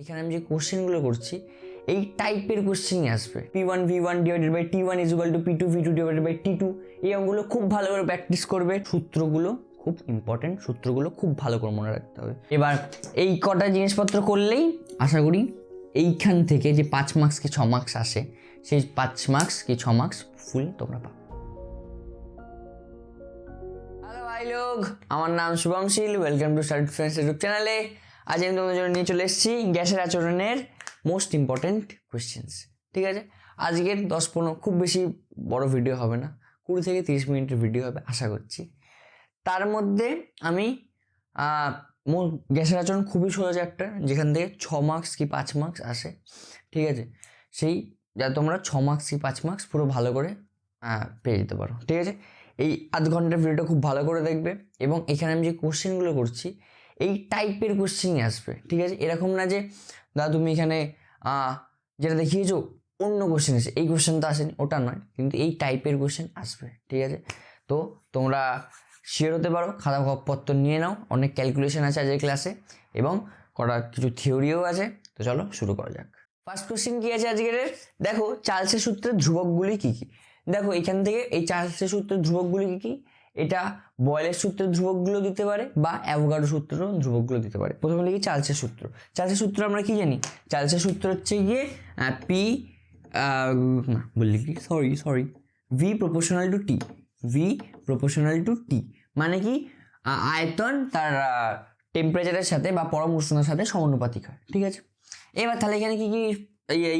এখানে আমি যে কোশ্চেনগুলো করছি এই টাইপের কোশ্চেনই আসবে। P1 V1 divided by T1 is equal to P2 V2 divided by T2। এই অঙ্কগুলো খুব ভালো করে প্র্যাকটিস করবে। সূত্রগুলো খুব ইম্পর্টেন্ট, সূত্রগুলো খুব ভালো করে মনে রাখতে হবে। এবার এই কটা জিনিসপত্র করলেই আশা করি এইখান থেকে যে 5 মার্কস কি 6 মার্কস আসে, সেই 5 মার্কস কি 6 মার্কস ফুল তোমরা পাবে। হ্যালো ভাই লোক, আমার নাম শুভমশীল, welcome to study friends YouTube চ্যানেলে। আজ আমি তোমাদের জন্য নিয়ে চলে এসেছি গ্যাসের আচরণের মোস্ট ইম্পর্টেন্ট কোয়েশ্চেন্স। ঠিক আছে, আজকের 10-15 খুব বেশি বড় ভিডিও হবে না, 20 থেকে 30 মিনিটের ভিডিও হবে আশা করছি। তার মধ্যে আমি গ্যাসের আচরণ খুবই সহজ একটা, যেখান থেকে 6 মার্কস কি 5 মার্কস আসে। ঠিক আছে, সেই যা তোমরা 6 মার্কস কি 5 মার্কস পুরো ভালো করে পেয়ে যেতে পারো। ঠিক আছে, এই আধ ঘন্টার ভিডিওটা খুব ভালো করে দেখবে এবং এখানে আমি যে কোশ্চেনগুলো করছি এই টাইপের কোশ্চেনই আসবে। ঠিক আছে, এরকম না যে দাদা তুমি এখানে যেটা দেখিয়েছো অন্য কোশ্চেন এসে এই কোশ্চেন তো আসেনি, ওটা নয়, কিন্তু এই টাইপের কোশ্চেন আসবে। ঠিক আছে, তো তোমরা শিওর হতে পারো, খাতাপত্র নিয়ে নাও, অনেক ক্যালকুলেশন আছে আজকের ক্লাসে এবং কটা কিছু থিওরিও আছে। তো চলো শুরু করা যাক। ফার্স্ট কোশ্চেন কি আছে আজকের, দেখো চার্লসের সূত্রের ধ্রুবকগুলি কি কি। দেখো এখান থেকে এই চার্লসের সূত্রের ধ্রুবকগুলি কি কি, এটা বয়েলের সূত্রের ধ্রুবকগুলো দিতে পারে বা অ্যাভোগাড্রো সূত্রের ধ্রুবকগুলো দিতে পারে। প্রথমে লিখি চার্লসের সূত্র। চার্লসের সূত্র আমরা কি জানি? চার্লসের সূত্র হচ্ছে গিয়ে পি বললি কি sorry V proportional to T. V proportional to T মানে কি আয়তন তার টেম্পারেচারের সাথে বা পরম উষ্ণতার সাথে সমানুপাতিক হয়। ঠিক আছে, এবার তাহলে এখানে কি কি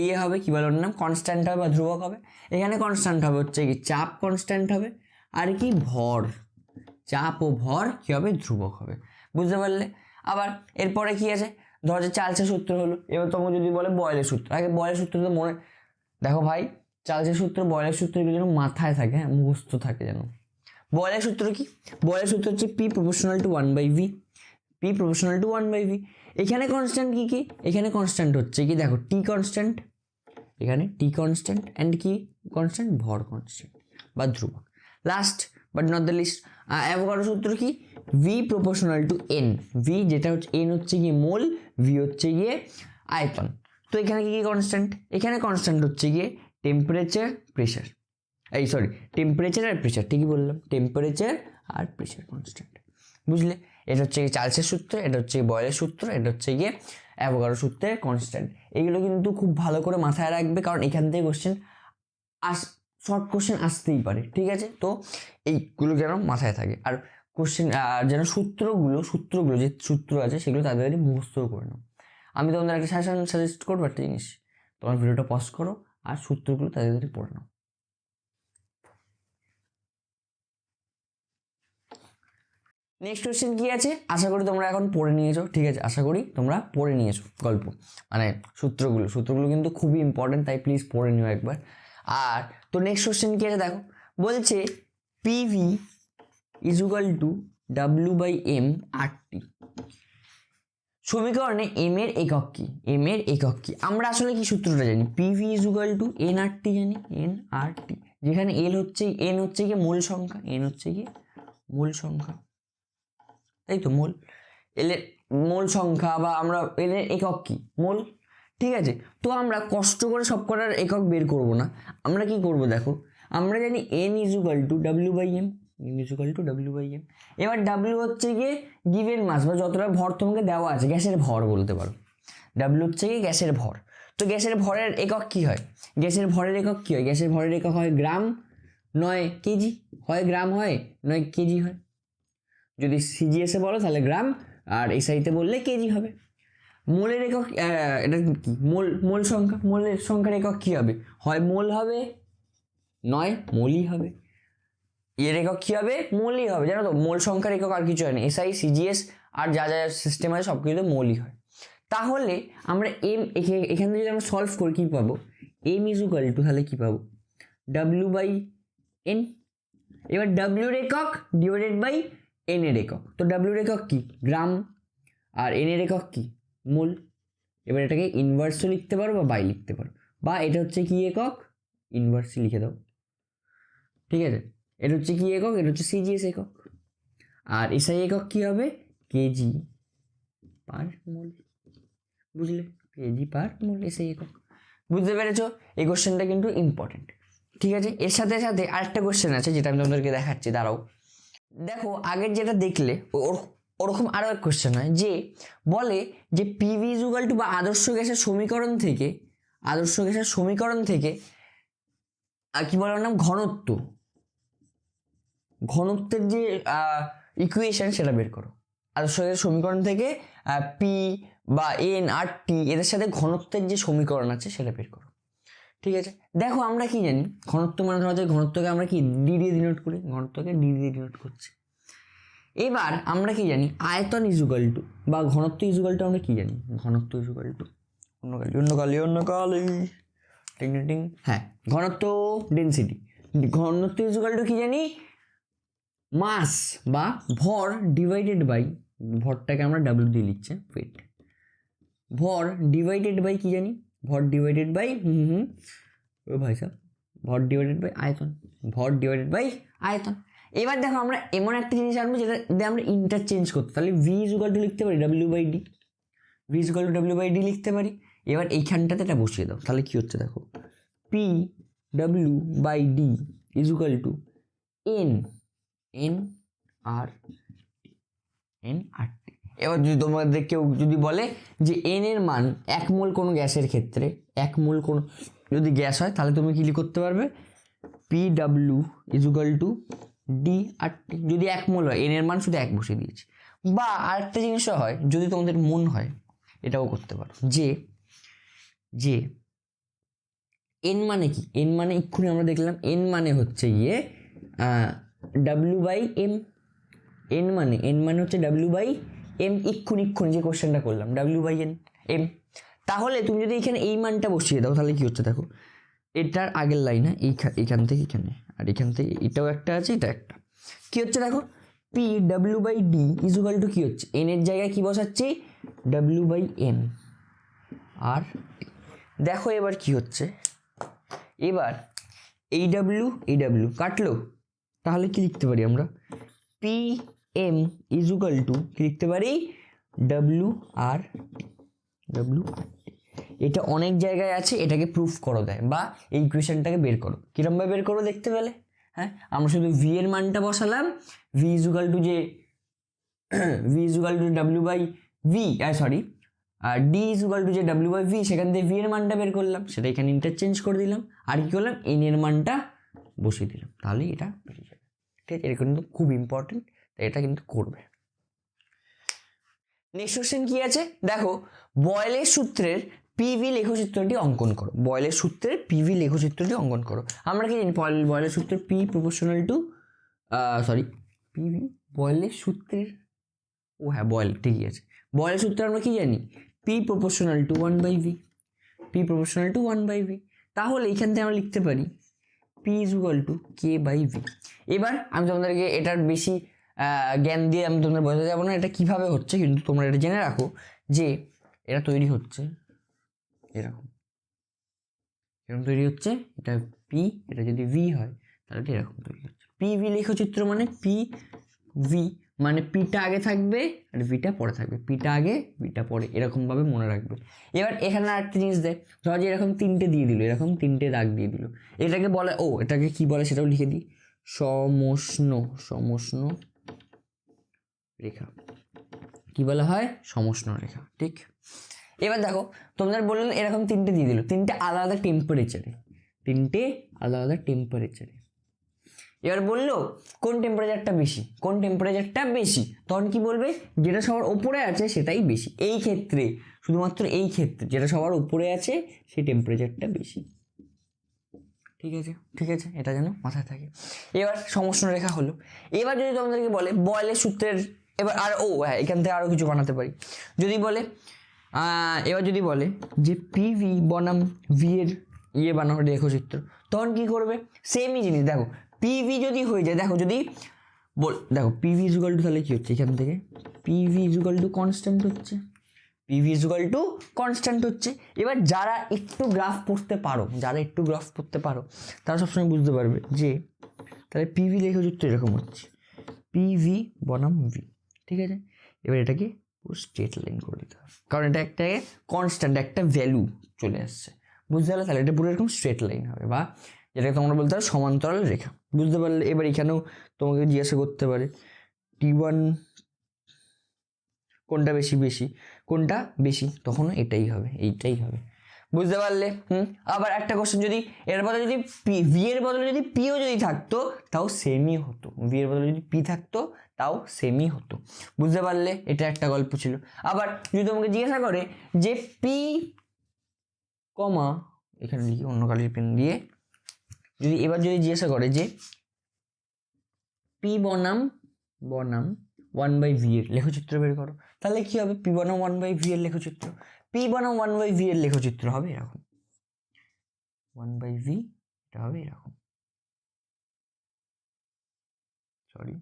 ইয়ে হবে, কি বলার নাম, কনস্ট্যান্ট হবে বা ধ্রুবক হবে। এখানে কনস্ট্যান্ট হবে হচ্ছে কি চাপ কনস্ট্যান্ট হবে, আর কি ভর, চাপ ও ভর কি হবে, ধ্রুবক হবে। বুঝতে পারলে? আবার এরপরে কি আছে, ধরো যে চার্লসের সূত্র হলো। এবার তোমাকে যদি বলে বয়েলের সূত্র, আগে বয়েলের সূত্র তো মনে, দেখো ভাই চার্লসের সূত্র বয়েলের সূত্র এগুলো যেন মাথায় থাকে, হ্যাঁ মুখস্থ থাকে যেন। বয়েলের সূত্র কি? বয়েলের সূত্র হচ্ছে P proportional to 1/v। P proportional to 1/v। এখানে কনস্ট্যান্ট কি কি? এখানে কনস্ট্যান্ট হচ্ছে কি, দেখো টি কনস্ট্যান্ট, এখানে টি কনস্ট্যান্ট অ্যান্ড কি কনস্ট্যান্ট, ভর কনস্ট্যান্ট বা ধ্রুবক। Last but not the least, Avogadro সূত্র কি? V proportional to N. V যেটা হচ্ছে এন হচ্ছে গিয়ে মোল, ভি হচ্ছে গিয়ে আয়তন। তো এখানে কি কি কনস্ট্যান্ট? এখানে কনস্ট্যান্ট হচ্ছে গিয়ে টেম্পারেচার প্রেশার, টেম্পারেচার আর প্রেশার, ঠিকই বললাম, টেম্পারেচার আর প্রেশার কনস্ট্যান্ট। বুঝলে? এটা হচ্ছে চার্লসের সূত্র, এটা হচ্ছে বয়েলের সূত্র, এটা হচ্ছে গিয়ে অ্যাভোগাড্রো সূত্রের কনস্ট্যান্ট। এগুলো কিন্তু খুব ভালো করে মাথায় রাখবে, কারণ এখান থেকে কোশ্চেন শর্ট কোশ্চেন আসতেই পারে। ঠিক আছে, তো এইগুলো যেন মাথায় থাকে, আর কোশ্চেন যেন সূত্রগুলো যে সূত্র আছে সেগুলো তাদের মুখস্থ করে নাও। আমি তোমাদের একটা সাজেস্ট করবো একটা জিনিস, তোমার ভিডিওটা পজ করো আর সূত্রগুলো তাদের পড়ে নাও। নেক্সট কোয়েশ্চেন কি আছে, আশা করি তোমরা এখন পড়ে নিয়েছো। ঠিক আছে, আশা করি তোমরা পড়ে নিয়েছো গল্প, মানে সূত্রগুলো কিন্তু খুবই ইম্পর্টেন্ট, তাই প্লিজ পড়ে নিও একবার। আর তো নেক্সট কোয়েশ্চেন কি আছে দেখো, বলছে PV is equal two W/m RT। সমীকরণে এম এর একক কি? এম এর একক কি? আমরা আসলে কি সূত্রটা জানি, PV is equal two NRT জানি, NRT, যেখানে এন হচ্ছে গিয়ে মূল সংখ্যা, এন হচ্ছে গিয়ে মূল সংখ্যা, তাই তো মোল, এলের মোল সংখ্যা, বা আমরা এলের একক কি, মোল। ঠিক আছে, তো আমরা কষ্ট করে সব করার একক বের করব না, আমরা কি করব দেখো, আমরা জানি n is equal two W/m, n is equal two W/m। এবার W হচ্ছে গিয়ে গিভেন মাস বা যতটা ভর তোমাকে দেওয়া আছে, গ্যাসের ভর বলতে পারো। W হচ্ছে গিয়ে গ্যাসের ভর। তো গ্যাসের ভরের একক কি হয়? গ্যাসের ভরের একক কি হয়? গ্যাসের ভরের একক হয় গ্রাম, নয় কেজি। হয় গ্রাম হয়, নয় কেজি হয়। যদি সিজিএসে বলো তাহলে গ্রাম, আর এসআইতে বললে কেজি হবে। মোলের একক এটা কি, মোল সংখ্যা, মোলের সংখ্যার একক কি হবে? হয় মোল হবে, নয় মোলই হবে। এর একক কি হবে? মোলই হবে, জানো তো, মোল সংখ্যার একক আর কিছু হয় না। এসআই সিজিএস আর যা যা সিস্টেম আছে সব কিছু মোলই হয়। তাহলে আমরা এম এখান থেকে যদি আমরা সলভ করি কি পাবো, এম ইজ ইকুয়াল টু, তাহলে কি পাবো, W/n। এবার ডাব্লিউর একক ডিভাইডেড বাই এন এর একক, তো ডাব্লিউর একক কি, গ্রাম, আর এন এর একক কি, মোল। এবার এটাকে ইনভার্সও লিখতে পারো বা বাই লিখতে পারো, বা এটা হচ্ছে কি একক, ইনভার্সই লিখে দাও। ঠিক আছে, এটা হচ্ছে কি একক, এটা হচ্ছে সিজিএস একক। আর এসআই একক কি হবে, কেজি পার মোল। বুঝলে? কেজি পার মোল এসআই একক। বুঝতে পেরেছো? এই কোশ্চেনটা কিন্তু ইম্পর্টেন্ট। ঠিক আছে, এর সাথে সাথে আরেকটা কোশ্চেন আছে যেটা আমি তোমাদেরকে দেখাচ্ছি, দাঁড়াও। দেখো আগের যেটা দেখলে ওরকম আরও এক কোশ্চেন হয় যে বলে যে পিভি ইকুয়াল টু বা আদর্শ গ্যাসের সমীকরণ থেকে কি বলার নাম ঘনত্বের যে ইকুয়েশন সেটা বের করো। আদর্শ গ্যাসের সমীকরণ থেকে পি বা এন আর টি এদের সাথে ঘনত্বের যে সমীকরণ আছে সেটা বের করো। ঠিক আছে, দেখো আমরা কি জানি ঘনত্ব মানে ধরা যায় ঘনত্বকে আমরা কি ডি দিয়ে ডিনোট করি, ঘনত্বকে ডি দিয়ে ডিনোট করছি। এবার আমরা কি জানি আয়তন ইজুকাল টু বা ঘনত্ব ইজুকাল টু আমরা কি জানি, ঘনত্ব ইজুকাল টু হ্যাঁ ঘনত্ব ডেন্সিটি, ঘনত্ব ইজুকাল টু কি জানি মাস বা ভর ডিভাইডেড বাই, ভরটাকে আমরা ডাব্লিউ দিয়ে লিখছি ওয়েট, ভর ডিভাইডেড বাই কি জানি, ভর ডিভাইডেড বাই ও ভাই সাহেব ভর ডিভাইডেড বাই আয়তন, ভর ডিভাইডেড বাই আয়তন। এবার দেখো আমরা এমন একটা জিনিস আনবো যেটা দিয়ে আমরা ইন্টারচেঞ্জ করতে, তাহলে ভি ইজুকাল টু লিখতে পারি W by D, V equal to W by D লিখতে পারি। এবার এইখানটাতে এটা বসিয়ে দাও, তাহলে কি হচ্ছে দেখো, P W by D equal to N R T. এবার যদি তোমাদের কেউ যদি বলে যে এন এর মান 1 মোল কোনো গ্যাসের ক্ষেত্রে, 1 মোল কোনো যদি গ্যাস হয় তাহলে তুমি কি করতে পারবে, P W is equal to D R T. যদি 1 মোল হয় এন এর মান শুধু 1 বসিয়ে দিয়েছি। বা আরেকটা জিনিসও হয়, যদি তোমাদের মন হয় এটাও করতে পারো, যে এন মানে কি, এন মানে এক্ষুনি আমরা দেখলাম এন মানে হচ্ছে গিয়ে ডাব্লিউ বাই এম, এন মানে হচ্ছে ডাব্লিউ বাই এম, ইক্ষুনি যে কোশ্চেনটা করলাম ডাব্লিউ বাই এম। তাহলে তুমি যদি এখানে এই মানটা বসিয়ে দাও তাহলে কি হচ্ছে দেখো, এটার আগের লাইন এইখান থেকে এখানে আর এখান থেকে এটাও একটা আছে, এটা একটা, কি হচ্ছে দেখো P W by D equal to কি হচ্ছে, এন এর জায়গায় কি বসাচ্ছি ডাব্লিউ বাই এম আর দেখো এবার কি হচ্ছে, এবার এই ডাব্লিউ কাটলো, তাহলে কি লিখতে পারি আমরা, পি এম ইজুকাল টু কি লিখতে পারি ডাব্লিউ আর টি। এটা অনেক জায়গায় আছে, এটাকে প্রুফ করো দেয় বা এই ইকুয়েশনটাকে বের করো, কিরমভাবে বের করো দেখতে পেলে। হ্যাঁ, আমরা শুধু ভি এর মানটা বসালাম, V equal to W by V, sorry আর ডি ইজুকাল টু যে ডাব্লিউ বাই ভি, সেখান থেকে ভি এর মানটা বের করলাম, সেটা এখানে ইন্টারচেঞ্জ করে দিলাম, আর কি করলাম এন এর মানটা বসিয়ে দিলাম, তাহলে এটা বেরিয়ে যাবে। ঠিক আছে, এটা কিন্তু খুব ইম্পর্টেন্ট, তাই এটা কিন্তু করবে। নেক্সট কোশ্চেন কি আছে দেখো, বয়েলের সূত্রের পিভি লেখচিত্রটি অঙ্কন করো, বয়েলের সূত্রের পিভি লেখচিত্রটি অঙ্কন করো। আমরা কি জানি বয়েলের সূত্রের পি প্রপোর্শনাল টু পিভি, বয়েলের সূত্রের বয়েল ঠিকই আছে, বয়েলের সূত্রে আমরা কি জানি P proportional to 1/v, P proportional to 1/v। তাহলে এইখান থেকে আমরা লিখতে পারি P equal to K by V. এবার আমি তোমাদেরকে এটার বেশি জ্ঞান দিয়ে আমি তোমাদের বোঝাতে যাবো না এটা কিভাবে হচ্ছে, কিন্তু তোমরা এটা জেনে রাখো যে এটা তৈরি হচ্ছে এরকম তৈরি হচ্ছে, এটা পি, এটা যদি ভি হয় তাহলে এটা এরকম তৈরি হচ্ছে। পি ভি লেখচিত্র মানে পি ভি মানে পিটা আগে থাকবে আর ভিটা পরে থাকবে, পিটা আগে ভিটা পরে, এরকমভাবে মনে রাখবে। এবার এখানে আরেকটা জিনিস দেখ, ধর যে এরকম 3টে দিয়ে দিল, এরকম 3টে দাগ দিয়ে দিল, এটাকে বলে এটাকে কি বলে সেটাও লিখে দিই, সমষ্ণ রেখা, কি বলা হয় সমষ্ণ রেখা। ঠিক, এবার দেখো তোমাদের বললেন এরকম 3টে দিয়ে দিল, 3টে আলাদা টেম্পারেচারে, এবার বললো কোন টেম্পারেচারটা বেশি, তখন কি বলবে যেটা সবার উপরে আছে সেটাই বেশি, এই ক্ষেত্রে শুধুমাত্র এই ক্ষেত্রে যেটা সবার উপরে আছে সেই টেম্পারেচারটা বেশি। ঠিক আছে, এটা যেন মাথায় থাকে। এবার সমষ্ণ রেখা হলো। এবার যদি তোমাদেরকে বলে বয়েলের সূত্রের, এবার আর হ্যাঁ এখান থেকে আরও কিছু বানাতে পারি, যদি বলে এবার যদি বলে যে পিভি বনাম ভি এর বানানো রেখাচিত্র, তখন কি করবে সেমই জিনিস, দেখো পিভি যদি হয়ে যায়, দেখো যদি দেখো পিভি ইজুকাল টু, তাহলে কি হচ্ছে এখান থেকে পিভি ইজুকাল টু কনস্ট্যান্ট হচ্ছে, এবার যারা একটু গ্রাফ পড়তে পারো তারা সবসময় বুঝতে পারবে যে তাহলে পিভি লেখচিত্র এরকম হচ্ছে, পিভি বনাম ভি। ঠিক আছে, এবার এটাকে পুরো স্ট্রেট লাইন করে দিতে হবে, কারণ এটা একটা কনস্ট্যান্ট একটা ভ্যালু চলে আসছে, বুঝতে পারলে? তাহলে এটা পুরো এরকম স্ট্রেট লাইন হবে, বা যেটাকে তোমরা বলতে পারো সমান্তরাল রেখা, বুঝতে পারলে? এবার এখানেও তোমাকে জিজ্ঞাসা করতে পারে T1 কোনটা বেশি বেশি, কোনটা বেশি, তখন এটাই হবে, এইটাই হবে, বুঝতে পারলে? আবার একটা কোশ্চেন, যদি এর বদলে যদি ভি এর বদলে যদি পিও যদি থাকতো তাও সেমই হতো, ভি এর বদলে যদি পি থাকতো তাও সেমই হতো, বুঝতে পারলে? এটা একটা গল্প ছিল। আবার যদি তোমাকে জিজ্ঞাসা করে যে পি কমা, এখানে লিখি অন্য কালির পেন দিয়ে, যদি এবার যদি জিজ্ঞাসা করে যে পি বনাম 1/v এর লেখচিত্র বের করো, তাহলে কি হবে? পি বনাম 1/v এর লেখচিত্র, পি বনাম 1/v এর লেখচিত্র হবে এরকম, 1/v এটা হবে এরকম, সরি,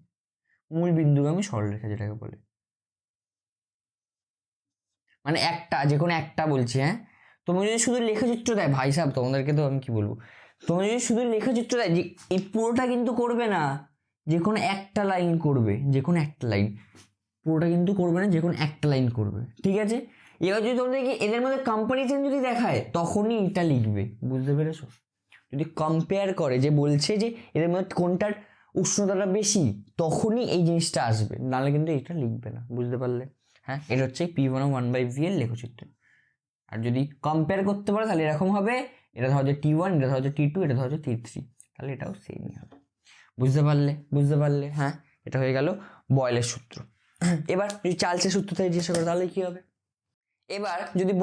মূল বিন্দুগামী সরলরেখা যেটাকে বলে, মানে একটা, যে কোনো একটা বলছি, হ্যাঁ? তোমার যদি শুধু লেখচিত্র দেয়, ভাই সাহেব তোমাদেরকে তো আমি কি বলবো, তোমার যদি শুধু লেখচিত্র দেয়, যে এই পুরোটা কিন্তু করবে না, যে কোনো একটা লাইন করবে, যে কোনো একটা লাইন, পুরোটা কিন্তু করবে না, যে কোনো একটা লাইন করবে, ঠিক আছে? এবার যদি তোমাদেরকে এদের মধ্যে কম্পারিজন যদি দেখায়, তখনই এটা লিখবে, বুঝতে পেরেছো? যদি কম্পেয়ার করে, যে বলছে যে এদের মধ্যে কোনটার উষ্ণতাটা বেশি, তখনই এই জিনিসটা আসবে, নাহলে কিন্তু এটা লিখবে না, বুঝতে পারলে? হ্যাঁ, এটা হচ্ছে পি বনাম 1/v এর লেখচিত্র। আর যদি কম্পেয়ার করতে পারো তাহলে এরকম হবে, এটা ধরো যে T1, এটা ধরো যে T2, এটা ধরো যে T3, তাহলে এটাও সেমই হবে, বুঝতে পারলে? বুঝতে পারলে? হ্যাঁ, এটা হয়ে গেল বয়েলের সূত্র। এবার যদি চার্লসের সূত্র থেকে জিজ্ঞাসা করে তাহলে কি হবে? এবার যদি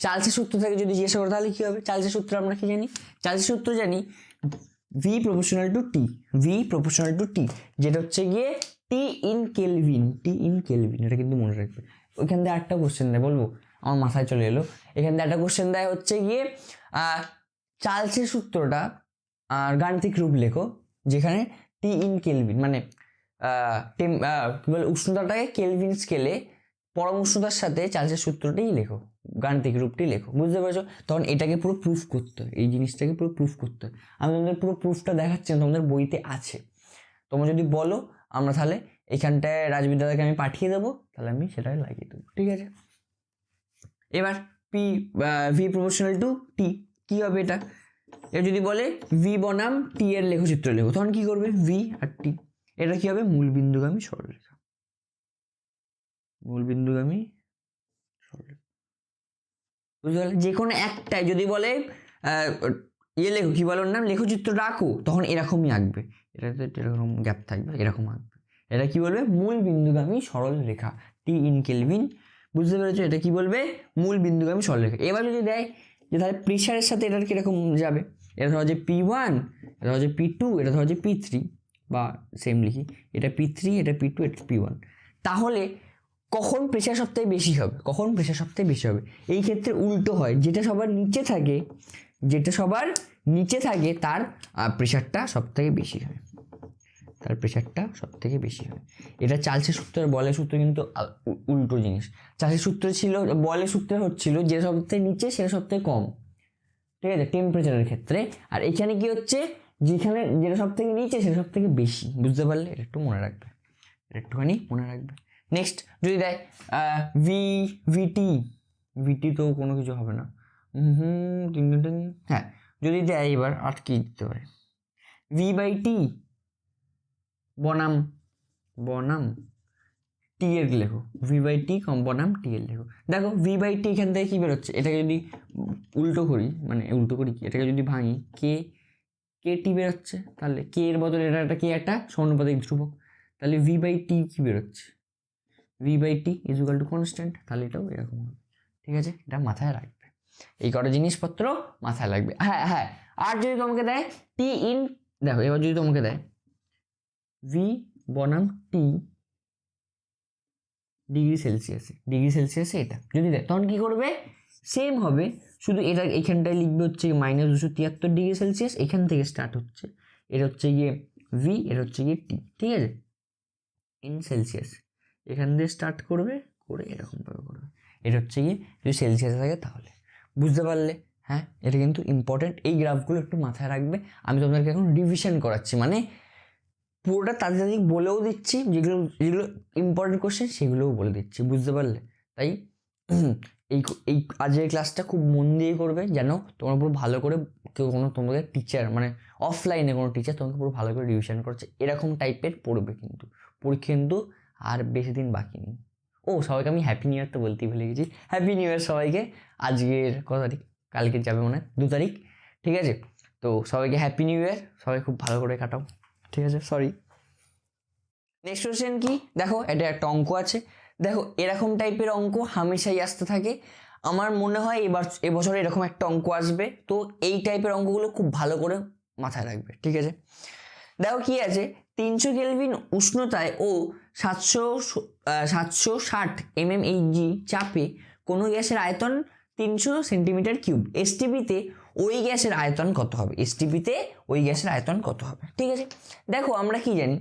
চার্লসের সূত্র থেকে যদি জিজ্ঞাসা করে তাহলে কি হবে? চার্লসের সূত্র আমরা কি জানি? চার্লসের সূত্র জানি V proportional to T, V proportional to T, যেটা হচ্ছে গিয়ে T in Kelvin, T in Kelvin, এটা কিন্তু মনে রাখবে। ওইখান থেকে একটা কোশ্চেন দেয়, বলবো, আমার মাথায় চলে এলো, এখান থেকে একটা কোশ্চেন দেয় হচ্ছে গিয়ে চার্লসের সূত্রটা আর গাণিতিক রূপ লেখো, যেখানে টি ইন কেলভিন মানে কি বলে, উষ্ণতাটাকে কেলভিন স্কেলে পরম উষ্ণতার সাথে চার্লসের সূত্রটাই লেখো, গাণিতিক রূপটি লেখো, বুঝতে পারছো? তখন এটাকে পুরো প্রুফ করতে হয়, এই জিনিসটাকে পুরো প্রুফ করতে হয়। আমি তোমাদের পুরো প্রুফটা দেখাচ্ছি না, তোমাদের বইতে আছে, তোমরা যদি বলো আমরা তাহলে এখানটায় রাজবিদ্যালয়কে আমি পাঠিয়ে দেবো, তাহলে আমি সেটাই লাগিয়ে দেবো, ঠিক আছে? এবার পি ভি প্রপোর্শনাল টু টি, কী হবে এটা? এবার যদি বলে ভি বনাম টি এর লেখচিত্র লেখো, তখন কি করবে? ভি আর টি, এটা কি হবে? মূল বিন্দুগামী সরলরেখা, মূল বিন্দুগামী সরলরেখা, বুঝতে পারলে? যে কোনো একটাই যদি বলে লেখো, কি বলো নাম, লেখচিত্রটা আঁকো, তখন এরকমই আঁকবে, এটাতে এরকম গ্যাপ থাকবে, এরকম আঁকবে, এটা কি বলবে? মূল বিন্দুগামী সরল রেখা, টি ইন কেলভিন, বুঝতে পেরেছো? এটা কি বলবে? মূল বিন্দুগামী সরল রেখা। এবার যদি দেয় যে তাহলে প্রেশারের সাথে এটার কিরকম যাবে, এটা ধরো যে P1, এটা ধরো যে P2, এটা ধরো যে P3, বা সেম লিখি, এটা P3, এটা P2, এটা P1, তাহলে কখন প্রেশার সবথেকে বেশি হবে, কখন প্রেশার সবথেকে বেশি হবে? এই ক্ষেত্রে উল্টো হয়, যেটা সবার নিচে থাকে, যেটা সবার নিচে থাকে তার প্রেশারটা সবথেকে বেশি হয়, তার প্রেশারটা সবথেকে বেশি হয়। এটা চার্লসের সূত্র আর বয়েলের সূত্র কিন্তু উল্টো জিনিস। চার্লসের সূত্র ছিল, বয়েলের সূত্রে হচ্ছিল যে সবথেকে নিচে সেটা সবথেকে কম, ঠিক আছে, টেম্পারেচারের ক্ষেত্রে। আর এখানে কি হচ্ছে, যেখানে যেটা সবথেকে নিচে সেটা সবথেকে বেশি, বুঝতে পারলে? এটা একটু মনে রাখবে, এটা একটুখানি মনে রাখবে। নেক্সট যদি দেয় ভিটি তো কোনো কিছু হবে না, হ্যাঁ, যদি দেয় এবার আর কি দিতে পারে, V/T বনাম টি এর লেখো, V/T বনাম টি এর লেখো। দেখো V/T এখান থেকে কি বেরোচ্ছে, এটাকে যদি উল্টো করি, মানে উল্টো করি কি, এটাকে যদি ভাঙি, কে টি বেরোচ্ছে, তাহলে কে এর বদলে এটা একটা, কে একটা সমানুপাতিক ধ্রুবক, তাহলে V/T কি বেরোচ্ছে? V/T is equal to constant, তাহলে এটাও এরকম হবে, ঠিক আছে? এটা মাথায় রাখবে, এই কটা জিনিসপত্র মাথায় রাখবে। হ্যাঁ হ্যাঁ, আর যদি তোমাকে দেয় টি ইন, দেখো এবার যদি তোমাকে দেয় ভি বনাম টি ডিগ্রি সেলসিয়াসে এটা যদি দেয়, তখন কি করবে? সেম হবে, শুধু এটা এখানটায় লিখবে হচ্ছে -273 ডিগ্রি সেলসিয়াস, এখান থেকে স্টার্ট হচ্ছে, এটা হচ্ছে গিয়ে ভি, এটা হচ্ছে গিয়ে টি, ঠিক আছে, ইন সেলসিয়াস, এখান দিয়ে স্টার্ট করবে, করে এরকমভাবে করবে, এটা হচ্ছে গিয়ে যদি সেলসিয়াসে থাকে তাহলে, বুঝতে পারলে? হ্যাঁ, এটা কিন্তু ইম্পর্টেন্ট, এই গ্রাফগুলো একটু মাথায় রাখবে। আমি তোমাদেরকে এখন রিভিশন করাচ্ছি, মানে পুরোটা তাড়াতাড়ি বলেও দিচ্ছি, যেগুলো যেগুলো ইম্পর্টেন্ট কোশ্চেন সেগুলোও বলে দিচ্ছি, বুঝতে পারলে? তাই এই এই আজকের ক্লাসটা খুব মন দিয়ে করবে, যেন তোমরা পুরো ভালো করে কেউ কোনো তোমাদের টিচার মানে অফলাইনে কোনো টিচার তোমাকে পুরো ভালো করে রিভিশন করছে এরকম টাইপের পড়বে। কিন্তু পরীক্ষা কিন্তু আর বেশি দিন বাকি নেই। ও সবাইকে আমি হ্যাপি নিউ ইয়ার তো বলতেই ভুলে গেছি, হ্যাপি নিউ ইয়ার সবাইকে। আজকের কত তারিখ? কালকে যাবে মনে হয় 2 তারিখ, ঠিক আছে? তো সবাইকে হ্যাপি নিউ ইয়ার, সবাই খুব ভালো করে কাটাও, ঠিক আছে? সরি। নেক্সট কোশ্চেন কি দেখো, এটা একটা অঙ্ক আছে। দেখো এরকম টাইপের অঙ্ক হামেশাই আসতে থাকে। আমার মনে হয় এবছর এরকম একটা অঙ্ক আসবে, তো এই টাইপের অঙ্কগুলো খুব ভালো করে মাথায় রাখবে, ঠিক আছে? দেখো কি আছে, 300 কেলভিন উষ্ণতায় ও 760 mmHg চাপে কোনো গ্যাসের আয়তন 300 সেন্টিমিটার কিউব। এসটিপিতে ওই গ্যাসের আয়তন কত হবে? এসটিপিতে ওই গ্যাসের আয়তন কত হবে, ঠিক আছে? দেখো আমরা কি জানি,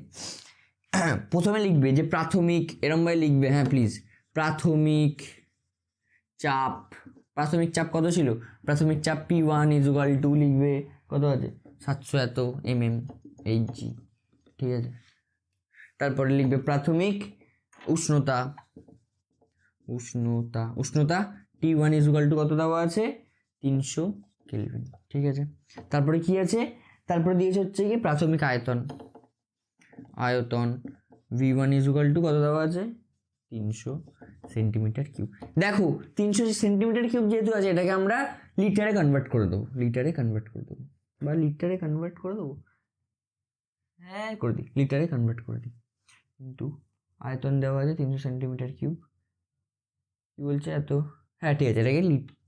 প্রথমে লিখবে যে প্রাথমিক, এরমভাবে লিখবে, হ্যাঁ প্লিজ। প্রাথমিক চাপ, প্রাথমিক চাপ কত ছিল? প্রাথমিক চাপ P1 = 2 লিখবে, কত আছে? 700 এত mmHg, ঠিক আছে? তারপরে লিখবে প্রাথমিক উষ্ণতা, উষ্ণতা T1 = কত দেওয়া আছে? 300 কেলভিন, ঠিক আছে? তারপরে কি আছে? তারপরে দিয়েছে হচ্ছে কি প্রাথমিক আয়তন, V1 = কত দেওয়া আছে? 300 সেন্টিমিটার কিউব। দেখো 300 সেন্টিমিটার কিউব যেহেতু আছে, এটাকে আমরা লিটারে কনভার্ট করে দেবো, হ্যাঁ করে দিই, লিটারে কনভার্ট করে দিই। কিন্তু আয়তন দেওয়া আছে 300 সেন্টিমিটার কিউব, কি বলছে এত? হ্যাঁ ঠিক আছে,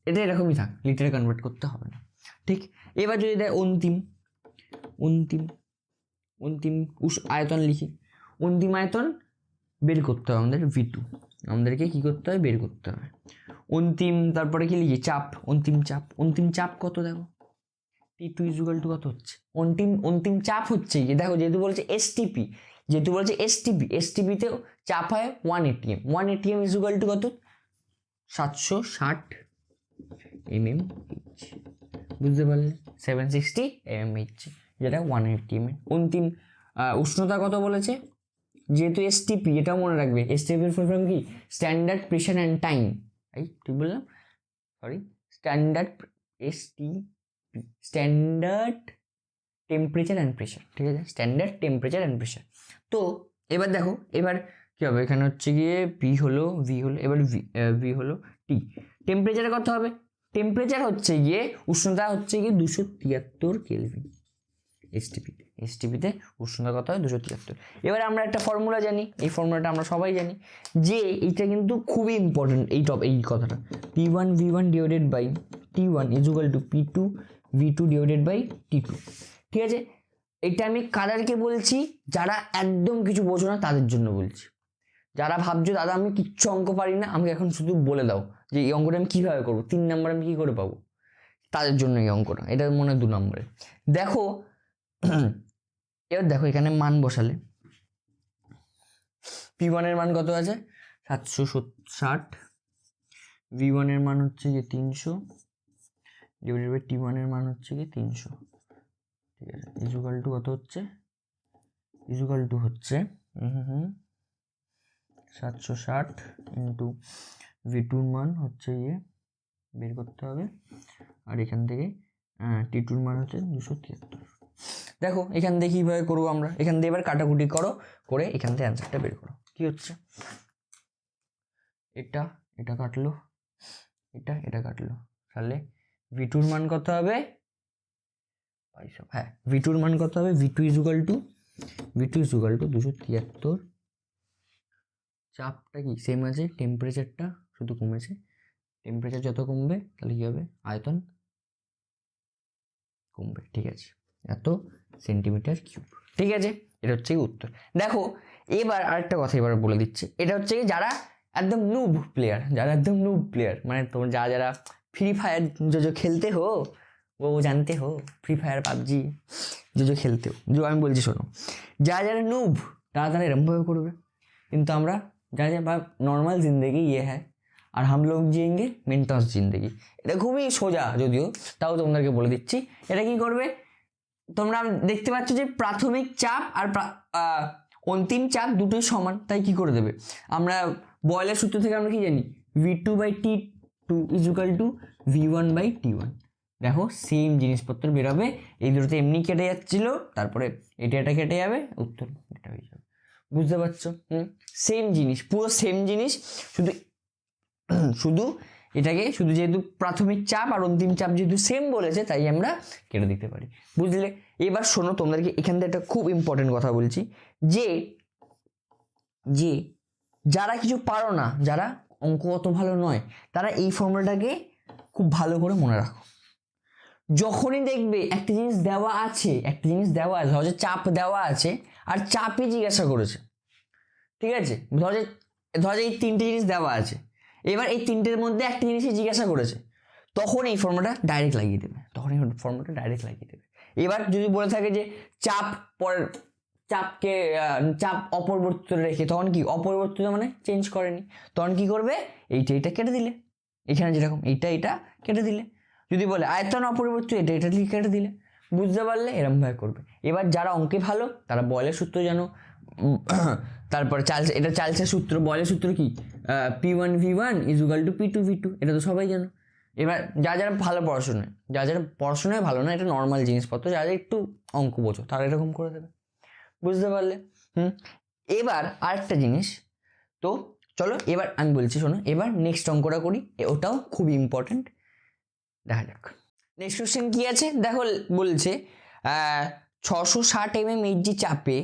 এটা এরকমই থাক, লিটারে কনভার্ট করতে হবে না, ঠিক? এবার যদি দেয় অন্তিম আয়তন লিখি, অন্তিম আয়তন বের করতে হবে আমাদের V2, আমাদেরকে কি করতে হবে? বের করতে হবে অন্তিম। তারপরে কি লিখি? চাপ, অন্তিম চাপ কত? দেখো T2 = কত হচ্ছে? অন্তিম চাপ হচ্ছে কি, দেখো যেহেতু বলছে এসটিপিতে চাপ হয় 1 atm, 1 atm = কত? 760 mmHg, বুঝতে পারলে? 760 mmHg, যেটা 1 atm। অন্তিম উষ্ণতা কত বলেছে? যেহেতু এসটিপি, এটা মনে রাখবে, এসটিপির ফুল ফর্ম কি? Standard pressure and time. ঠিক বললাম? Sorry, standard temperature and pressure, ঠিক আছে? Standard temperature and pressure. তো এবার দেখো, এবার কি হবে? এখানে হচ্ছে গিয়ে ভি হলো, এবার ভি হলো টি। টেম্পারেচারে কত হবে? টেম্পারেচার হচ্ছে গিয়ে, উষ্ণতা হচ্ছে গিয়ে 273 কেলভিন। এসটিপিতে উষ্ণতা কত হয়? 273। এবার আমরা একটা ফর্মুলা জানি, এই ফর্মুলাটা আমরা সবাই জানি, যে এইটা কিন্তু খুবই ইম্পর্টেন্ট, এই কথাটা। P1 V1 divided by T1 = P2 V2 divided by T2, ঠিক আছে? এটা আমি কাদেরকে বলছি? যারা একদম কিছু বোঝো না তাদের জন্য বলছি। যারা ভাবছো দাদা আমি কিচ্ছু অঙ্ক পারি না, আমাকে এখন শুধু বলে দাও যে এই অঙ্কটা আমি কীভাবে করবো, 3 নম্বর আমি কী করে পাবো, তাদের জন্য এই অঙ্কটা। এটা মনে হয় 2 নম্বরে। দেখো এবার দেখো এখানে মান বসালে P1 এর মান কত আছে? 760, V1 এর মান হচ্ছে গিয়ে 300 ডিভাইডেড বাই T1 এর মান হচ্ছে গিয়ে 300, ঠিক আছে? = কত হচ্ছে? হচ্ছে 760 ইন্টু V2 মান হচ্ছে গিয়ে বের করতে হবে, আর এখান থেকে T2 মান হচ্ছে 273। দেখো এখান থেকে কীভাবে করবো আমরা? এখান থেকে এবার কাটাকুটি করে এখান থেকে অ্যান্সারটা বের করো। কি হচ্ছে? এটা কাটলো, এটা কাটলো, তাহলে V2 মান কত হবে? হ্যাঁ, V2 মান কত হবে? V2 = 273। চাপটা কি সেম আছে, টেম্পারেচারটা শুধু কমেছে। টেম্পারেচার যত কমবে তাহলে কী হবে? আয়তন কমবে, ঠিক আছে? এত সেন্টিমিটার কিউব, ঠিক আছে? এটা হচ্ছে উত্তর। দেখো এবার আরেকটা কথা এবার বলে দিচ্ছে, এটা হচ্ছে কি যারা একদম নুব প্লেয়ার, মানে তোমরা যারা ফ্রি ফায়ার जो খেলতে হো वो জানতে হো, ফ্রি ফায়ার পাবজি जो খেলতে হো, আমি বলছি শোনো, যারা নুব তারা এরমভাবে করবে। কিন্তু আমরা যারা নর্মাল জিন্দগি হ্যাঁ, আর হাম লোক জিয়েঙ্গে মেন্টস জিন্দগি। এটা খুবই সোজা যদিও, তাও তোমাদেরকে বলে দিচ্ছি। এটা কি করবে? তোমরা দেখতে পাচ্ছ যে প্রাথমিক চাপ আর অন্তিম চাপ দুটোই সমান, তাই কি করে দেবে? আমরা বয়েলের সূত্র থেকে আমরা কি জানি, V2/T2 = V1/T1। দেখো সেম জিনিসপত্র বেরোবে, এই দুটোতে এমনি কেটে যাচ্ছিল, তারপরে এটা কেটে যাবে, উত্তর এটা হয়ে যাবে। বুঝতে পারছো? সেম জিনিস, পুরো সেম জিনিস, শুধু এটাকে শুধু যেহেতু প্রাথমিক চাপ আর অন্তিম চাপ যেহেতু সেম বলেছে, তাই আমরা কেটে দিতে পারি। বুঝলে? এবার শোনো, তোমাদেরকে এখান থেকে একটা খুব ইম্পর্টেন্ট কথা বলছি, যে যারা কিছু পারো না, যারা অঙ্ক অত ভালো নয়, তারা এই ফর্মুলাটাকে খুব ভালো করে মনে রাখো। যখনই দেখবে একটা জিনিস দেওয়া আছে, ধরো যে চাপ দেওয়া আছে আর চাপই জিজ্ঞাসা করেছে, ঠিক আছে? ধরো যে এই তিনটে জিনিস দেওয়া আছে, এবার এই তিনটের মধ্যে একটা জিনিসই জিজ্ঞাসা করেছে, তখন এই ফর্মুলাটা ডাইরেক্ট লাগিয়ে দেবে। এবার যদি বলে থাকে যে চাপ অপরিবর্তিত রেখে, তখন কি অপরিবর্তিত মানে চেঞ্জ করেনি, তখন কি করবে, এইটা কেটে দিলে, এখানে যেরকম এইটা কেটে দিলে। যদি বলে আয়তন অপরিবর্তিত, এটা কেটে দিলে। বুঝতে পারলে? এরকমভাবে করবে। এবার যারা অঙ্কে ভালো তারা বয়েলের সূত্র জানো, তারপরে এটা চার্লসের সূত্র। বয়েলের সূত্র কি, P1V1 = P2V2, এটা তো সবাই জানো। এবার যারা ভালো পড়াশোনায় ভালো না, এটা নর্মাল জিনিসপত্র, যারা একটু অঙ্ক বোঝো তারা এরকম করে দেবে। বুঝতে পারলে? এবার আরেকটা জিনিস, তো চলো এবার আমি বলছি, শোনো, এবার নেক্সট অঙ্কটা করি, ওটাও খুব ইম্পর্টেন্ট, দেখা যাক। নেক্সট কোশ্চেন কি আছে দেখো, বলছে 660 mm Hg চাপে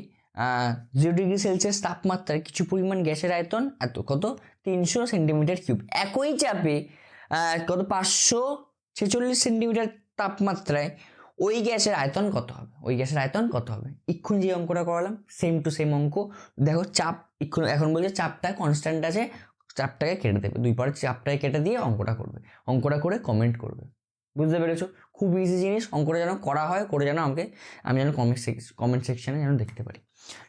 0°C তাপমাত্রায় কিছু পরিমাণ গ্যাসের আয়তন এত, কত, 300 সেন্টিমিটার কিউব। একই চাপে কত 546 সেন্টিমিটার তাপমাত্রায় ওই গ্যাসের আয়তন কত হবে? এক্ষুনি যে অঙ্কটা করালাম সেম টু সেম অঙ্ক। দেখো চাপ এখন বলছে চাপটা কনস্ট্যান্ট আছে, চাপটাকে কেটে দেবে, দুই পরে চাপটাকে কেটে দিয়ে অঙ্কটা করে কমেন্ট করবে। বুঝতে পেরেছো? খুব ইজি জিনিস, অঙ্কটা যেন করা হয়, করে যেন আমি যেন কমেন্ট সেকশানে যেন দেখতে পারি।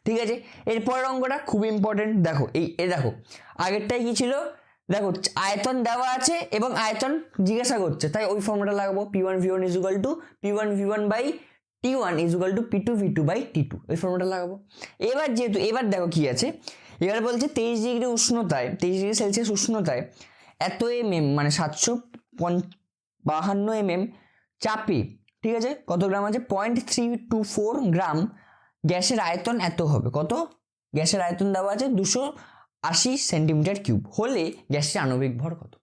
ঠিক আছে, এরপরের অঙ্কটা খুব ইম্পর্টেন্ট। দেখো দেখো আগেরটাই কি ছিল, দেখো আয়তন দেওয়া আছে এবং আয়তন জিজ্ঞাসা করছে, তাই ওই ফর্মুলাটা লাগাবো, P1V1 = P1V1/T1 = P2V2/T2, ওই ফর্মুলাটা লাগাবো। এবার দেখো কি আছে, এবার বলছে 23°C উষ্ণতায় এত মানে 752 mm চাপে, ঠিক আছে, কত গ্রাম আছে, 0.324 গ্রাম গ্যাসের আয়তন এত হবে, কত? গ্যাসের আয়তন দেওয়া আছে 280 সেন্টিমিটার কিউব হলে গ্যাসের আণবিক ভর কত?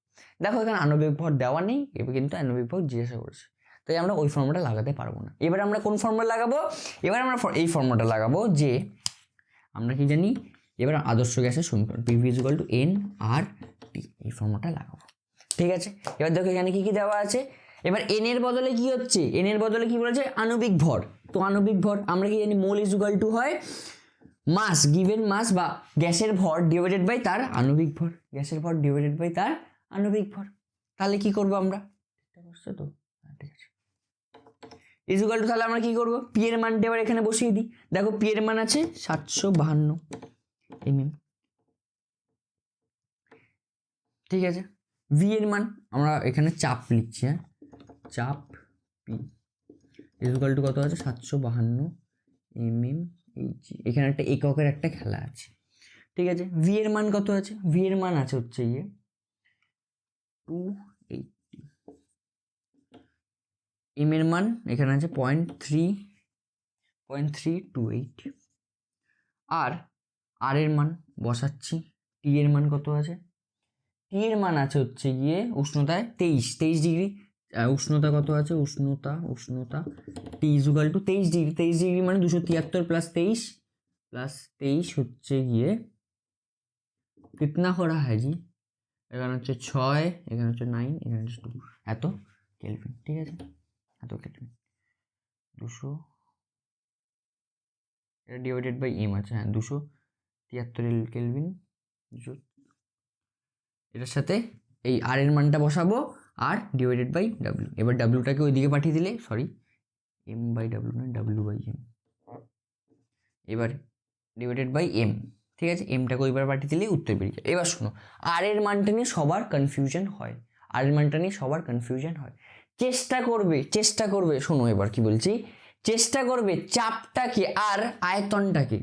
দেখো এখানে আণবিক ভর দেওয়া নেই, কিন্তু আণবিক ভর জিজ্ঞাসা করেছে, তাই আমরা ওই ফর্মুলাটা লাগাতে পারবো না। এবার আমরা কোন ফর্মুলা লাগাবো? এবার আমরা এই ফর্মুলাটা লাগাবো, যে আমরা কি জানি, এবার আদর্শ গ্যাসের সমীকরণ PV = nRT, এই ফর্মুলাটা লাগাবো। ঠিক আছে, এবার দেখো এখানে কি দেওয়া আছে, এবার n এর বদলে কি হচ্ছে, কি বলেছে, আণবিক ভর। তো আণবিক ভর আমরা কি জানি, মোল = হয় মাস, গিভেন মাস বা গ্যাসের ভর ডিভাইডেড বাই তার আণবিক ভর, তাহলে কি করবো আমরা, তো ঠিক আছে, তাহলে আমরা কি করবো, পি এর মানটা এবার এখানে বসিয়ে দিই। দেখো পি এর মান আছে 752 mm, ঠিক আছে। ভি এর মান আমরা এখানে চাপ লিখছি, চাপ পি কত আছে, 752 mm Hg। এখানে একটা এককের একটা খেলা আছে, ঠিক আছে। ভি এর মান কত আছে, ভি এর মান আছে হচ্ছে 280, এম এর মান এখানে আছে 0.328, আর এর মান বসাচ্ছি, টি এর মান কত আছে, টি এর মান আছে হচ্ছে উষ্ণতায় 23°। উষ্ণতা কত আছে, উষ্ণতা টি = 23°, 23° মানে 273 + 23 হচ্ছে কিতনা हो रहा है जी, এখানে হচ্ছে 6, এখানে হচ্ছে 9, এখানে হচ্ছে 2, এত কেলভিন, ঠিক আছে, এত কেলভিন 200, এটা ডিভাইডেড বাই এম আছে, 273 কেলভিন, 200, এটার সাথে এই আর এর মানটা বসাবো, আর ডিভাইডেড বাই ডাব্লিউ। এবার ডাব্লিউটাকে ওইদিকে পাঠিয়ে দিলে, m/w নয়, w/m, এবার ডিভাইডেড বাই এম, ঠিক আছে, এমটাকে ওইবার পাঠিয়ে দিলে উত্তর বেরিয়ে যায়। এবার শোনো, আর এর মানটা নিয়ে সবার কনফিউশন হয়, চেষ্টা করবে, শোনো এবার কি বলছি, চেষ্টা করবে চাপটাকে আর আয়তনটাকে,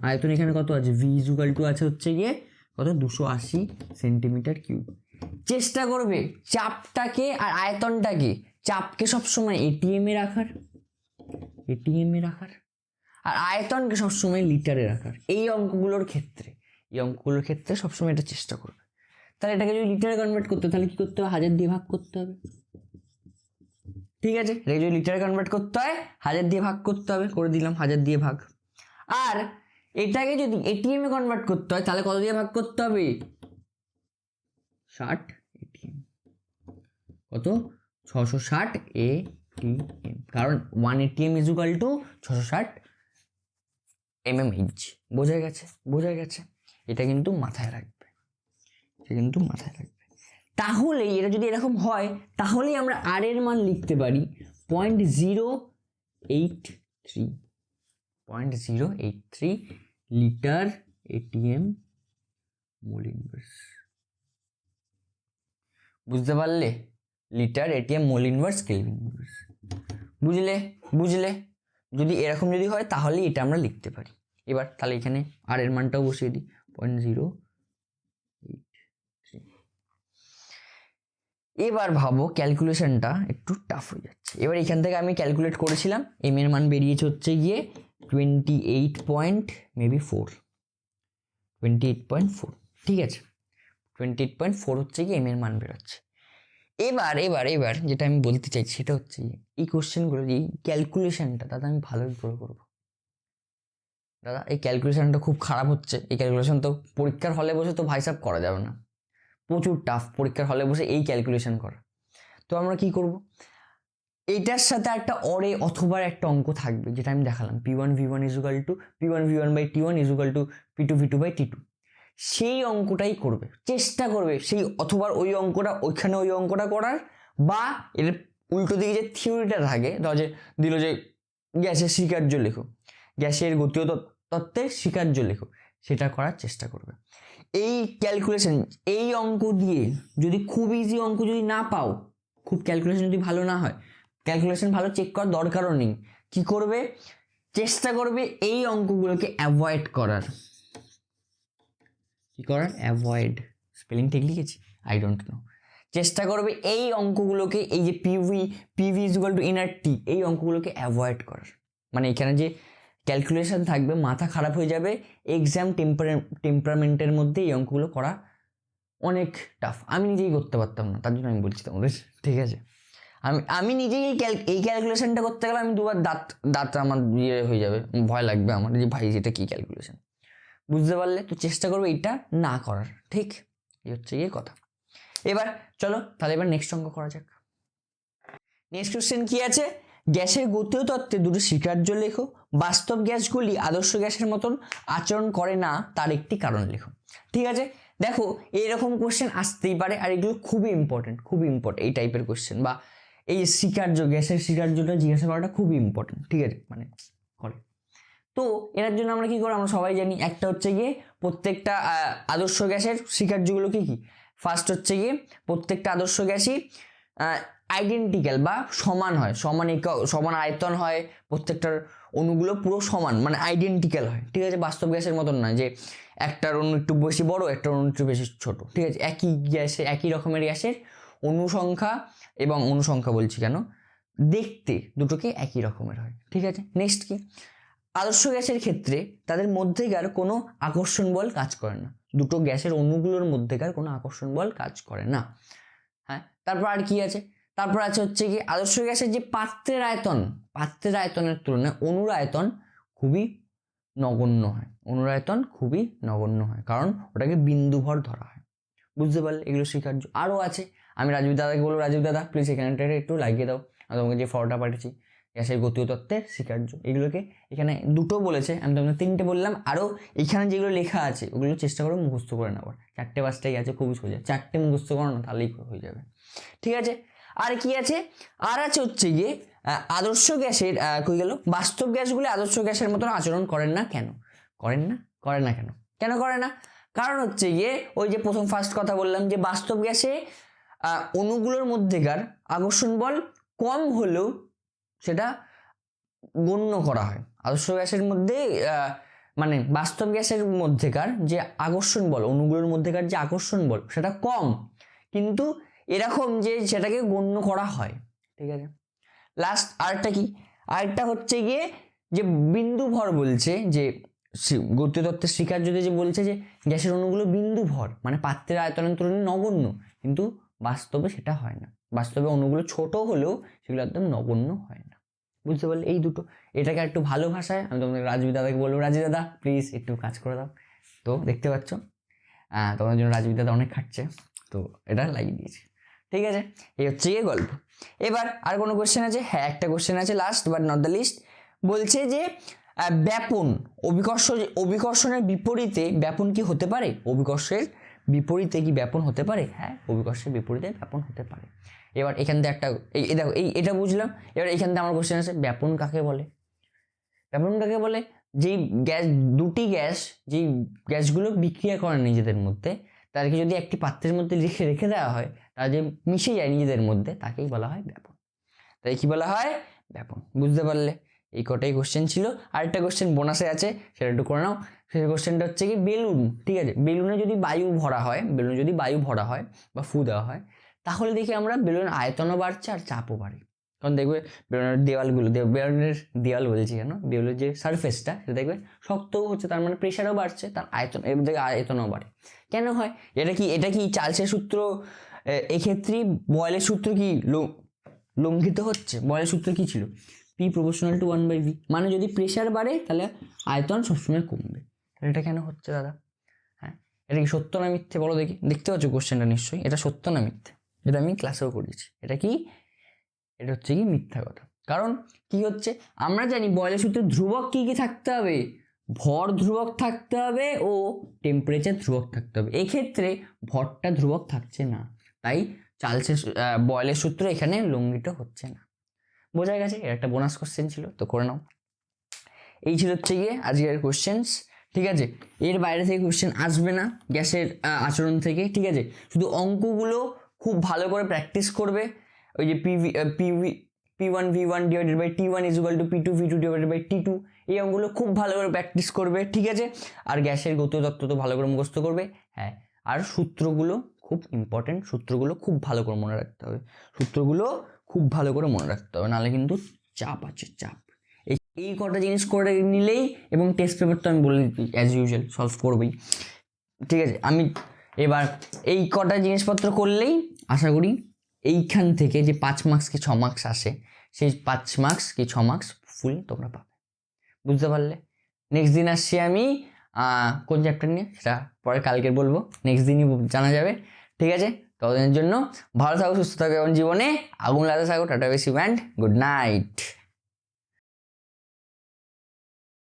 আয়তন এখানে কত আছে, ভি ইজুকাল টু আছে হচ্ছে গিয়ে কত 280 সেন্টিমিটার কিউব। চেষ্টা করবে চাপটাকে আর আয়তনটাকে, চাপকে সবসময় এটিএমে রাখার, আর আয়তনকে সবসময় লিটারে রাখার। এই অঙ্কগুলোর ক্ষেত্রে সবসময় এটা চেষ্টা করবে। তাহলে এটাকে যদি লিটারে কনভার্ট করতে তাহলে কি করতে হবে, 1000 দিয়ে ভাগ করতে হবে। ঠিক আছে, এটাকে যদি লিটারে কনভার্ট করতে হয় 1000 দিয়ে ভাগ করতে হবে, করে দিলাম 1000 দিয়ে ভাগ। আর এটাকে যদি এটিএম এ কনভার্ট করতে হয় তাহলে কত দিয়ে ভাগ করতে হবে, 60 এটিএম, কত 660 এটিএম, কারণ 1 এটিএম ইজ ইকুয়াল টু 660 এমএমএইচ। বোঝা গেছে, এটা কিন্তু মাথায় রাখবে, তাহলে এটা যদি এরকম হয় তাহলেই আমরা আর এর মান লিখতে পারি 0.083 লিটার এটিএম মোল ইনভার্স। বুঝতে পারলে, litre ATM mole inverse kelvin inverse. বুঝলে যদি এরকম যদি হয় তাহলে এটা আমরা লিখতে পারি। এবার তাহলে এখানে আর এর মানটাও বসিয়ে দিই 0.083। এবার ভাবো ক্যালকুলেশনটা একটু টাফ হয়ে যাচ্ছে। এবার এখান থেকে আমি ক্যালকুলেট করেছিলাম, এম এর মান বেরিয়েছে হচ্ছে গিয়ে 28.4, ঠিক আছে, 28.4 হচ্ছে গিয়ে এম এর মান বেরোচ্ছে। এবার যেটা আমি বলতে চাইছি সেটা হচ্ছে এই কোশ্চেনগুলো, এই ক্যালকুলেশনটা দাদা আমি ভালোই করে করবো। দাদা এই ক্যালকুলেশনটা খুব খারাপ হচ্ছে, এই ক্যালকুলেশন তো পরীক্ষার হলে বসে তো ভাইসাব করা যাবে না, প্রচুর টাফ পরীক্ষার হলে বসে এই ক্যালকুলেশন করা। তো আমরা কি করব, এইটার সাথে একটা অরে অথবা একটা অঙ্ক থাকবে যেটা আমি দেখালাম, P1 V1 equal to P1 V1 by T1 equal to P2 V2 by T2। সেই অঙ্কটাই করবে, চেষ্টা করবে সেই অথবা ওই অঙ্কটা ওইখানে ওই অঙ্কটা করার, বা এর উল্টো দিকে যে থিওরিটা থাকে, ধর যে দিল যে গ্যাসের স্বীকার্য লেখো, গ্যাসের গতীয় তত্ত্বের স্বীকার্য লেখো, সেটা করার চেষ্টা করবে। এই ক্যালকুলেশন, এই অঙ্ক দিয়ে যদি খুব ইজি অঙ্ক যদি না পাও, খুব ক্যালকুলেশন যদি ভালো না হয়, ক্যালকুলেশন ভালো চেক করার দরকারও নেই, কি করবে, চেষ্টা করবে এই অঙ্কগুলোকে অ্যাভয়েড করার। অ্যাভয়েড, স্পেলিং ঠিক লিখেছি, আই ডোন্ট নো। চেষ্টা করবে এই অঙ্কগুলোকে, এই যে পিভি ইজুয়াল টু ইনার টি, এই অঙ্কগুলোকে অ্যাভয়েড করার। মানে এখানে যে ক্যালকুলেশন থাকবে মাথা খারাপ হয়ে যাবে, এক্সাম টেম্পারমেন্টের মধ্যে এই অঙ্কগুলো করা অনেক টাফ। আমি নিজেই করতে পারতাম না, তার জন্য আমি বলছি তোমাদের, ঠিক আছে। আমি নিজেই এই ক্যালকুলেশনটা করতে গেলে আমি দুবার দাঁত আমার ইয়ে হয়ে যাবে, ভয় লাগবে আমার যে ভাই যেটা কি ক্যালকুলেশন। বুঝতে পারলে, তো চেষ্টা করবে এটা না করার, ঠিক, এই হচ্ছে গিয়ে কথা। এবার চলো তাহলে এবার নেক্সট অঙ্ক করা যাক। নেক্সট কোশ্চেন কি আছে, গ্যাসের গতীয় তত্ত্বে দুটো স্বীকার্য লেখো, বাস্তব গ্যাসগুলি আদর্শ গ্যাসের মতন আচরণ করে না তার একটি কারণ লেখো। ঠিক আছে, দেখো এইরকম কোশ্চেন আসতেই পারে, আর এগুলো খুবই ইম্পর্টেন্ট এই টাইপের কোশ্চেন, বা এই স্বীকার্য, গ্যাসের স্বীকার্যটা জিজ্ঞাসা করাটা খুবই ইম্পর্টেন্ট, ঠিক আছে, মানে করে। তো এর জন্য আমরা কি করবো, আমরা সবাই জানি একটা হচ্ছে গিয়ে প্রত্যেকটা আদর্শ গ্যাসের স্বীকার্যগুলো কি কি, ফার্স্ট হচ্ছে গিয়ে প্রত্যেকটা আদর্শ গ্যাসই আইডেন্টিক্যাল বা সমান হয়, সমান আয়তন হয়, প্রত্যেকটার অণুগুলো পুরো সমান, মানে আইডেন্টিক্যাল হয়, ঠিক আছে। বাস্তব গ্যাসের মতন নয় যে একটার অণু একটু বেশি বড়, একটার অণু একটু বেশি ছোট, ঠিক আছে। একই রকমের গ্যাসের অনুসংখ্যা এবং অনুসংখ্যা বলছি কেন, দেখতে দুটোকে একই রকমের হয়, ঠিক আছে। নেক্সট কি, আদর্শ গ্যাসের ক্ষেত্রে তাদের মধ্যেকার কোনো আকর্ষণ বল কাজ করে না, দুটো গ্যাসের অণুগুলোর মধ্যেকার কোনো আকর্ষণ বল কাজ করে না। হ্যাঁ, তারপর আর কি আছে, তারপর আছে হচ্ছে কি আদর্শ গ্যাসের যে পাত্রের আয়তনের তুলনায় অণুর আয়তন খুবই নগণ্য হয়, কারণ ওটাকে বিন্দুভর ধরা হয়। বুঝতে পারলে, এগুলো স্বীকার্য। আরও আছে, আমি রাজীব দাদাকে বলবো, রাজীব দাদা প্লিজ এখানটা একটু লাগিয়ে দাও, আমি তোমাকে যে ফটোটা পাঠিয়েছি গ্যাসের গতীয় তত্ত্বের স্বীকার্য, এগুলোকে এখানে দুটো বলেছে, আমি তোমাকে 3টে বললাম, আরও এখানে যেগুলো লেখা আছে ওগুলো চেষ্টা করো মুখস্থ করে নেওয়ার, 4-5টাই আছে, খুবই সোজা, 4টে মুখস্থ করো না তাহলেই হয়ে যাবে, ঠিক আছে। আর কি আছে, আর আছে হচ্ছে গিয়ে আদর্শ গ্যাসের কই গেল, বাস্তব গ্যাসগুলি আদর্শ গ্যাসের মতন আচরণ করে না কেন, কেন করে না, কারণ হচ্ছে গিয়ে ওই যে প্রথম ফার্স্ট কথা বললাম যে বাস্তব গ্যাসে অণুগুলোর মধ্যেকার আকর্ষণ বল কম হলেও সেটা গণ্য করা হয়। আদর্শ গ্যাসের মধ্যে মানে বাস্তব গ্যাসের মধ্যেকার যে আকর্ষণ বল, অণুগুলোর মধ্যেকার যে আকর্ষণ বল সেটা কম, কিন্তু এরকম যে সেটাকে গণ্য করা হয়। ঠিক আছে, লাস্ট আরেকটা কি, আরেকটা হচ্ছে গিয়ে যে বিন্দু ভর বলছে, যে গতীয় তত্ত্বের স্বীকার্যতে যে বলছে যে গ্যাসের অণুগুলো বিন্দু ভর, মানে পাত্রের আয়তনের তুলনায় নগণ্য, কিন্তু বাস্তবে সেটা হয় না। বাস্তবে অণুগুলো ছোট হলেও সেগুলো একদম নগণ্য হয় না। বুঝতে পারলে এই দুটো। এটাকে একটু ভালো ভাষায় আমি তোমাদের রাজবি দাদাকে বলবো, রাজী দাদা প্লিজ একটু কাজ করে দাও। তো দেখতে পাচ্ছ তোমাদের জন্য রাজবি দাদা অনেক খাটছে, তো এটা লাগিয়ে দিয়েছে। ঠিক আছে, এই হচ্ছে গিয়ে গল্প। এবার আর কোনো কোশ্চেন আছে? হ্যাঁ, একটা কোশ্চেন আছে, last but not the least. বলছে যে ব্যাপন, অভিকর্ষণের বিপরীতে ব্যাপন কি হতে পারে? অভিকর্ষের বিপরীতে কি ব্যাপন হতে পারে? হ্যাঁ, অভিকর্ষের বিপরীতে ব্যাপন হতে পারে। এবার এখান থেকে একটা দেখো এটা বুঝলাম। এবার এখান থেকে আমার কোশ্চেন আছে, ব্যাপন কাকে বলে? ব্যাপন কাকে বলে? যেই গ্যাস, দুটি গ্যাস, যেই গ্যাসগুলো বিক্রিয়া করে নিজেদের মধ্যে, তাদেরকে যদি একটি পাত্রের মধ্যে রেখে দেওয়া হয়, তারা যে মিশে যায় নিজেদের মধ্যে, তাকেই বলা হয় ব্যাপন। তাই কি বলা হয়? ব্যাপন। বুঝতে পারলে? এই কটাই কোশ্চেন ছিল। আরেকটা কোশ্চেন বোনাসে আছে, সেটা একটু করে নাও। সেই কোশ্চেনটা হচ্ছে কি, বেলুন, ঠিক আছে, বেলুনে যদি বায়ু ভরা হয়, বেলুনে যদি বায়ু ভরা হয় বা ফু দেওয়া হয়, তাহলে দেখি আমরা বেলুনের আয়তনও বাড়ছে আর চাপও বাড়ে। কারণ দেখবে বেলুনের দেওয়ালগুলো, বেলুনের দেওয়াল বলছি কেন, বেলুনের যে সারফেসটা সেটা দেখবে শক্তও হচ্ছে, তার মানে প্রেশারও বাড়ছে, তার আয়তন, এর থেকে আয়তনও বাড়ে। কেন হয় এটা কি চার্লসের সূত্র, এক্ষেত্রেই বয়েলের সূত্র কি লঙ্ঘিত হচ্ছে? বয়েলের সূত্র কি ছিল? পি প্রপোর্শনাল টু 1/v, মানে যদি প্রেশার বাড়ে তাহলে আয়তন সবসময় কমবে। এটা কেন হচ্ছে দাদা? হ্যাঁ, এটা কি সত্য না মিথ্যে বলো দেখি? দেখতে পাচ্ছ কোশ্চেনটা নিশ্চয়ই, এটা সত্য না মিথ্যে? এটা আমি ক্লাসেও করেছি। এটা কি? এটা হচ্ছে কি মিথ্যা কথা। কারণ কি হচ্ছে, আমরা জানি বয়েলের সূত্রে ধ্রুবক কি কি থাকতে হবে? ভর ধ্রুবক থাকতে হবে ও টেম্পারেচার ধ্রুবক থাকতে হবে। এক্ষেত্রে ভরটা ধ্রুবক থাকছে না, তাই চার্লসের বয়েলের সূত্র এখানে লঙ্ঘিত হচ্ছে না। বোঝা গেছে? এটা একটা বোনাস কোশ্চেন ছিল, তো করে নাও। এই ছিল হচ্ছে গিয়ে আজকের কোশ্চেন্স। ঠিক আছে, এর বাইরে থেকে কোশ্চেন আসবে না গ্যাসের আচরণ থেকে। ঠিক আছে, শুধু অঙ্কগুলো খুব ভালো করে প্র্যাকটিস করবে। ওই যে P1V1 divided by T1 is equal to P2V2 divided by T2, এই অঙ্কগুলো খুব ভালো করে প্র্যাকটিস করবে। ঠিক আছে, আর গ্যাসের গতীয় তত্ত্ব তো ভালো করে মুখস্থ করবে। হ্যাঁ, আর সূত্রগুলো খুব ইম্পর্টেন্ট, সূত্রগুলো খুব ভালো করে মনে রাখতে হবে, সূত্রগুলো খুব ভালো করে মনে রাখতে হবে, নাহলে কিন্তু চাপ আছে, চাপ। এই কটা জিনিস করে নিলেই, এবং টেস্ট পেপার তো আমি বলে দিচ্ছি অ্যাজ ইউজুয়াল সলভ করবেই। ঠিক আছে, আমি এবার এই কটা জিনিসপত্র করলেই আশা করি এইখান থেকে যে 5 মার্কস কি 6 মার্কস আসে, সেই 5 মার্কস কি 6 মার্কস ফুল তোমরা পাবে। বুঝতে পারলে? নেক্সট দিন আসছি আমি কোন চ্যাপ্টার নিয়ে সেটা পরে কালকে বলবো, নেক্সট দিনই জানা যাবে। ঠিক আছে, ততদিনের জন্য ভালো থাকো, সুস্থ থাকো এবং জীবনে আগুন লাগাতে থাকো। টাটা, বেশি ব্যান্ড, গুড নাইট।